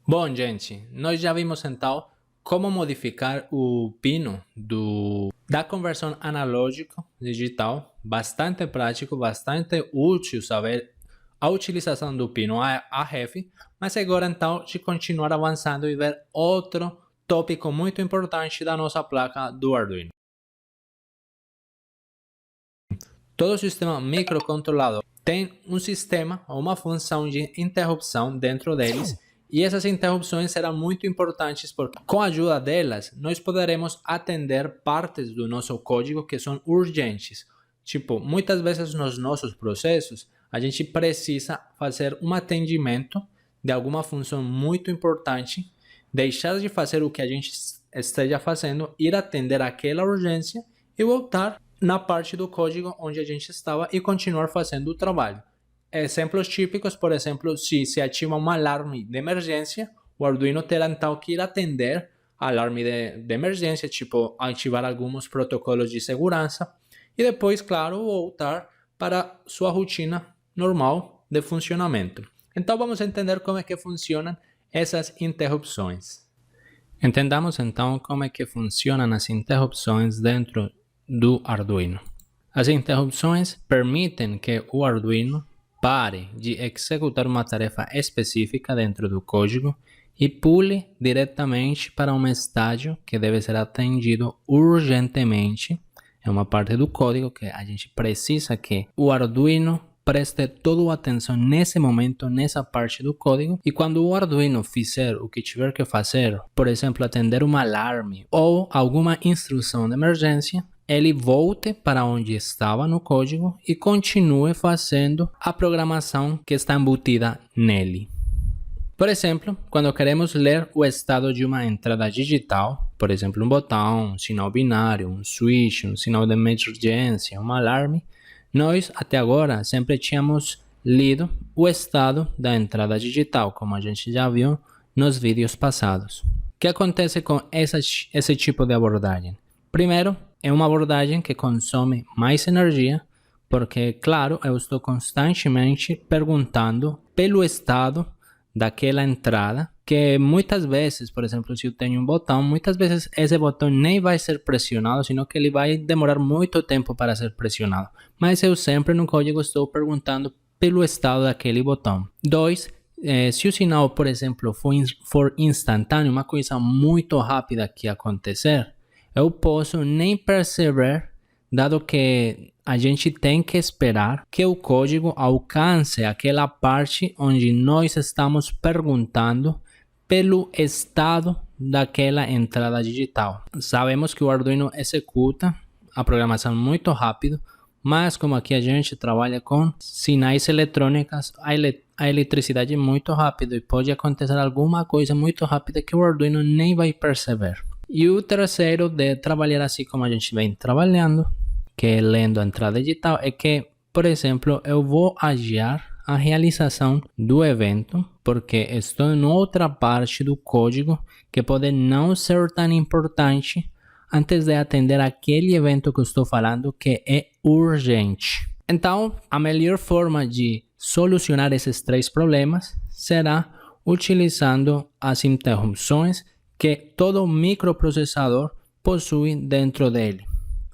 Bom, gente, nós já vimos então como modificar o pino da conversão analógico digital. Bastante prático, bastante útil saber a utilização do pino AF, mas agora então de continuar avançando e ver outro tópico muito importante da nossa placa do Arduino. Todo sistema microcontrolador tem um sistema ou uma função de interrupção dentro deles, e essas interrupções serão muito importantes porque com a ajuda delas nós poderemos atender partes do nosso código que são urgentes. Tipo, muitas vezes nos nossos processos a gente precisa fazer um atendimento de alguma função muito importante, deixar de fazer o que a gente esteja fazendo, ir atender aquela urgência e voltar na parte do código onde a gente estava e continuar fazendo o trabalho. Exemplos típicos, por exemplo, se se ativa um alarme de emergência, o Arduino terá então que ir atender alarme de emergência, tipo ativar alguns protocolos de segurança e depois, claro, voltar para sua rotina normal de funcionamento. Então vamos entender como é que funcionam essas interrupções. Entendamos então como é que funcionam as interrupções dentro do Arduino. As interrupções permitem que o Arduino pare de executar uma tarefa específica dentro do código e pule diretamente para um estágio que deve ser atendido urgentemente. É uma parte do código que a gente precisa que o Arduino preste toda a atenção nesse momento, nessa parte do código, e quando o Arduino fizer o que tiver que fazer, por exemplo, atender um alarme ou alguma instrução de emergência, ele volte para onde estava no código e continue fazendo a programação que está embutida nele. Por exemplo, quando queremos ler o estado de uma entrada digital, por exemplo, um botão, um sinal binário, um switch, um sinal de emergência, um alarme, nós até agora sempre tínhamos lido o estado da entrada digital, como a gente já viu nos vídeos passados. O que acontece com esse tipo de abordagem? Primeiro, é uma abordagem que consome mais energia, porque, claro, eu estou constantemente perguntando pelo estado daquela entrada, que muitas vezes, por exemplo, se eu tenho um botão, muitas vezes esse botão nem vai ser pressionado, sino que ele vai demorar muito tempo para ser pressionado. Mas eu sempre no código estou perguntando pelo estado daquele botão. 2. Se o sinal, por exemplo, for instantâneo, uma coisa muito rápida que acontecer, eu posso nem perceber, dado que a gente tem que esperar que o código alcance aquela parte onde nós estamos perguntando pelo estado daquela entrada digital. Sabemos que o Arduino executa a programação muito rápido, mas como aqui a gente trabalha com sinais eletrônicos, a eletricidade é muito rápida e pode acontecer alguma coisa muito rápida que o Arduino nem vai perceber. E o terceiro de trabalhar assim como a gente vem trabalhando, que é lendo a entrada digital, é que, por exemplo, eu vou adiar a realização do evento, porque estou em outra parte do código que pode não ser tão importante antes de atender aquele evento que eu estou falando que é urgente. Então, a melhor forma de solucionar esses três problemas será utilizando as interrupções que todo microprocessador possui dentro dele.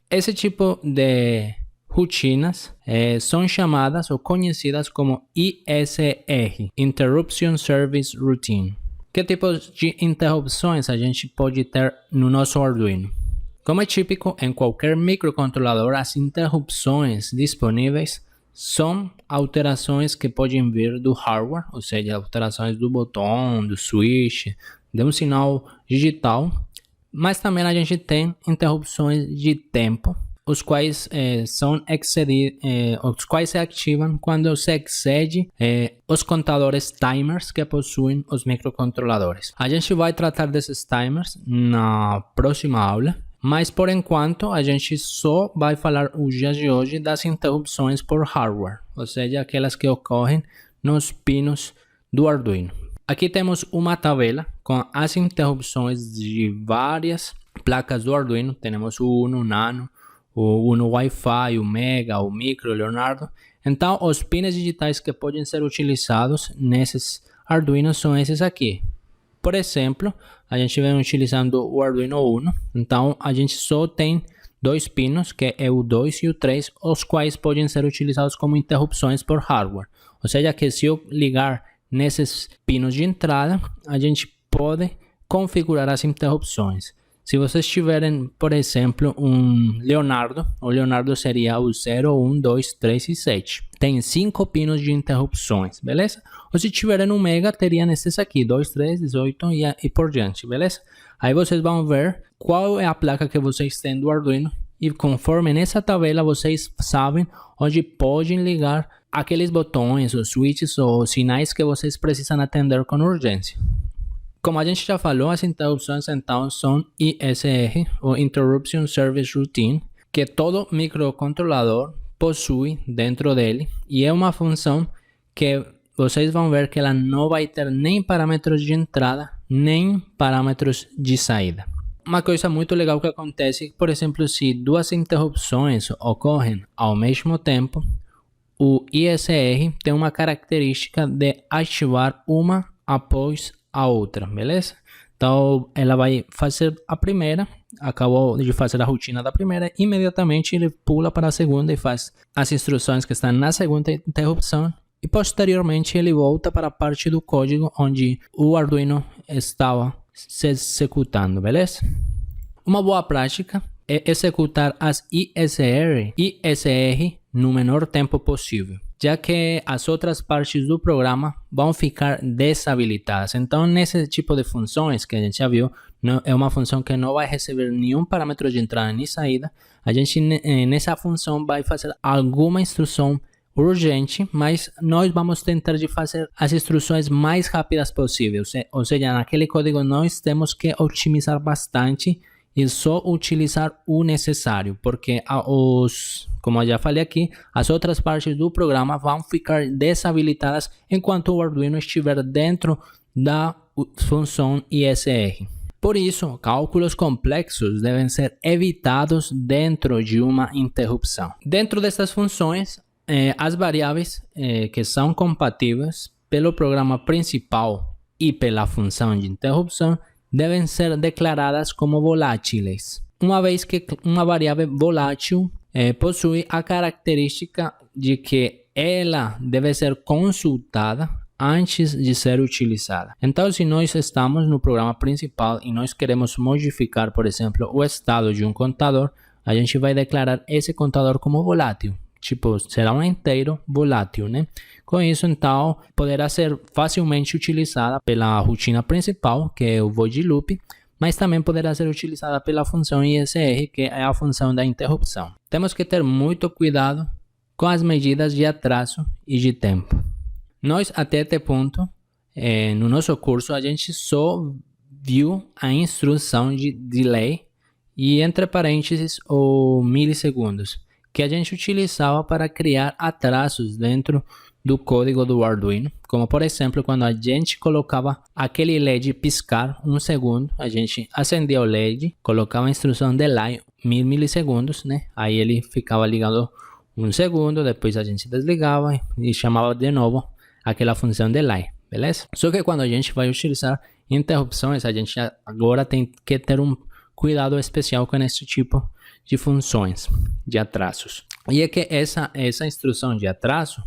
Esse tipo de rotinas são chamadas ou conhecidas como ISR, Interruption Service Routine. Que tipos de interrupções a gente pode ter no nosso Arduino? Como é típico em qualquer microcontrolador, as interrupções disponíveis são alterações que podem vir do hardware, ou seja, alterações do botão, do switch, de um sinal digital, mas também a gente tem interrupções de tempo, os quais os quais se ativam quando se excede os contadores timers que possuem os microcontroladores. A gente vai tratar desses timers na próxima aula, mas por enquanto a gente só vai falar os dias de hoje das interrupções por hardware, ou seja, aquelas que ocorrem nos pinos do Arduino. Aqui temos uma tabela com as interrupções de várias placas do Arduino. Temos o Uno, o Nano, o Uno Wi-Fi, o Mega, o Micro, o Leonardo. Então, os pinos digitais que podem ser utilizados nesses Arduinos são esses aqui. Por exemplo, a gente vem utilizando o Arduino Uno, então a gente só tem 2 pinos, que é o 2 e o 3, os quais podem ser utilizados como interrupções por hardware. Ou seja, que se eu ligar nesses pinos de entrada, a gente pode configurar as interrupções. Se vocês tiverem, por exemplo, um Leonardo, o Leonardo seria o 0, 1, 2, 3 e 7. Tem 5 pinos de interrupções, beleza? Ou se tiverem um Mega, teriam esses aqui, 2, 3, 18 e por diante, beleza? Aí vocês vão ver qual é a placa que vocês têm do Arduino e conforme nessa tabela vocês sabem onde podem ligar aqueles botões, ou switches ou sinais que vocês precisam atender com urgência. Como a gente já falou, as interrupções então são ISR, ou Interruption Service Routine, que todo microcontrolador possui dentro dele, e é uma função que vocês vão ver que ela não vai ter nem parâmetros de entrada, nem parâmetros de saída. Uma coisa muito legal que acontece, por exemplo, se 2 interrupções ocorrem ao mesmo tempo, o ISR tem uma característica de ativar uma após a outra, beleza? Então ela vai fazer a primeira, acabou de fazer a rotina da primeira, imediatamente ele pula para a segunda e faz as instruções que estão na segunda interrupção e posteriormente ele volta para a parte do código onde o Arduino estava se executando, beleza? Uma boa prática é executar as ISR no menor tempo possível, já que as outras partes do programa vão ficar desabilitadas. Então, nesse tipo de funções que a gente já viu, é uma função que não vai receber nenhum parâmetro de entrada nem saída. A gente, nessa função, vai fazer alguma instrução urgente, mas nós vamos tentar de fazer as instruções mais rápidas possíveis. Ou seja, naquele código nós temos que otimizar bastante e só utilizar o necessário, porque como eu já falei aqui, as outras partes do programa vão ficar desabilitadas enquanto o Arduino estiver dentro da função ISR. Por isso, cálculos complexos devem ser evitados dentro de uma interrupção. Dentro dessas funções, as variáveis que são compatíveis pelo programa principal e pela função de interrupção devem ser declaradas como voláteis, uma vez que uma variável volátil possui a característica de que ela deve ser consultada antes de ser utilizada. Então, se nós estamos no programa principal e nós queremos modificar, por exemplo, o estado de um contador, a gente vai declarar esse contador como volátil. Tipo, será um inteiro volátil, né? Com isso, então, poderá ser facilmente utilizada pela rotina principal, que é o void loop, mas também poderá ser utilizada pela função ISR, que é a função da interrupção. Temos que ter muito cuidado com as medidas de atraso e de tempo. Nós, até este ponto, no nosso curso, a gente só viu a instrução de delay e, entre parênteses, o milissegundos, que a gente utilizava para criar atrasos dentro do código do Arduino, como por exemplo quando a gente colocava aquele LED piscar 1 segundo, a gente acendia o LED, colocava a instrução delay 1000 milissegundos, né? Aí ele ficava ligado 1 segundo, depois a gente desligava e chamava de novo aquela função delay, beleza? Só que quando a gente vai utilizar interrupções, a gente agora tem que ter um cuidado especial com esse tipo de funções de atrasos. E é que essa instrução de atraso,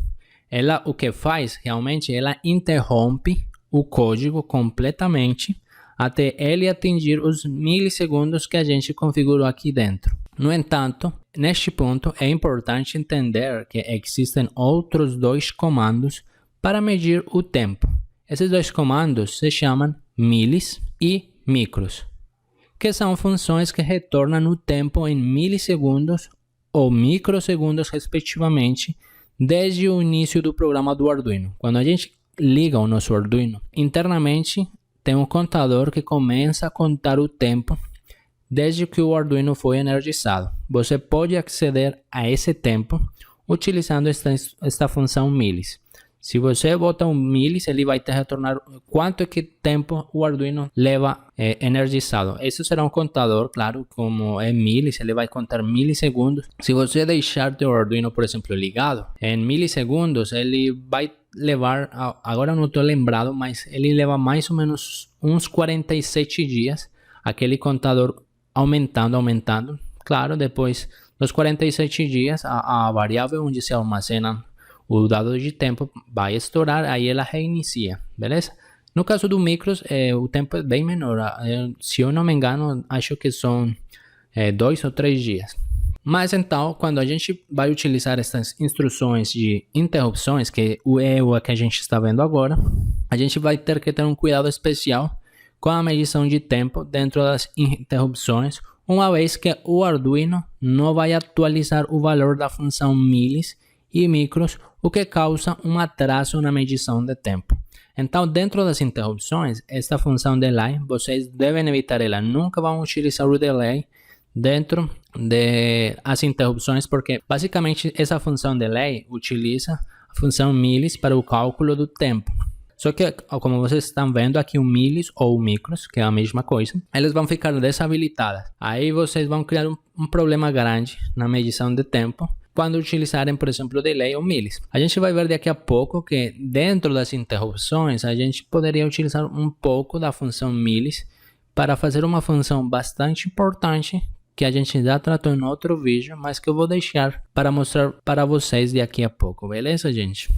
ela o que faz realmente, ela interrompe o código completamente até ele atingir os milissegundos que a gente configurou aqui dentro. No entanto, neste ponto é importante entender que existem outros 2 comandos para medir o tempo. Esses 2 comandos se chamam milis e micros, que são funções que retornam o tempo em milissegundos ou microsegundos, respectivamente, desde o início do programa do Arduino. Quando a gente liga o nosso Arduino, internamente tem um contador que começa a contar o tempo desde que o Arduino foi energizado. Você pode aceder a esse tempo utilizando esta função milis. Se você botar um milis, ele vai te retornar quanto é que tempo o Arduino leva energizado. Esse será um contador, claro, como é milis, ele vai contar milissegundos. Se você deixar teu Arduino, por exemplo, ligado, em milissegundos, ele vai levar, agora eu não estou lembrado, mas ele leva mais ou menos uns 47 dias, aquele contador aumentando. Claro, depois dos 47 dias, a variável onde se armazena o dado de tempo vai estourar, aí ela reinicia, beleza? No caso do micros, o tempo é bem menor. Se eu não me engano, acho que são 2 ou 3 dias. Mas então, quando a gente vai utilizar essas instruções de interrupções, que é o que a gente está vendo agora, a gente vai ter que ter um cuidado especial com a medição de tempo dentro das interrupções, uma vez que o Arduino não vai atualizar o valor da função milis e micros, o que causa um atraso na medição de tempo. Então, dentro das interrupções, esta função delay, vocês devem evitar ela. Nunca vão utilizar o delay dentro das interrupções, porque basicamente essa função delay utiliza a função milis para o cálculo do tempo. Só que, como vocês estão vendo aqui, o milis ou o micros, que é a mesma coisa, eles vão ficar desabilitadas. Aí vocês vão criar um problema grande na medição de tempo quando utilizarem, por exemplo, o delay ou milis. A gente vai ver daqui a pouco que dentro das interrupções a gente poderia utilizar um pouco da função milis para fazer uma função bastante importante que a gente já tratou em outro vídeo, mas que eu vou deixar para mostrar para vocês daqui a pouco, beleza, gente?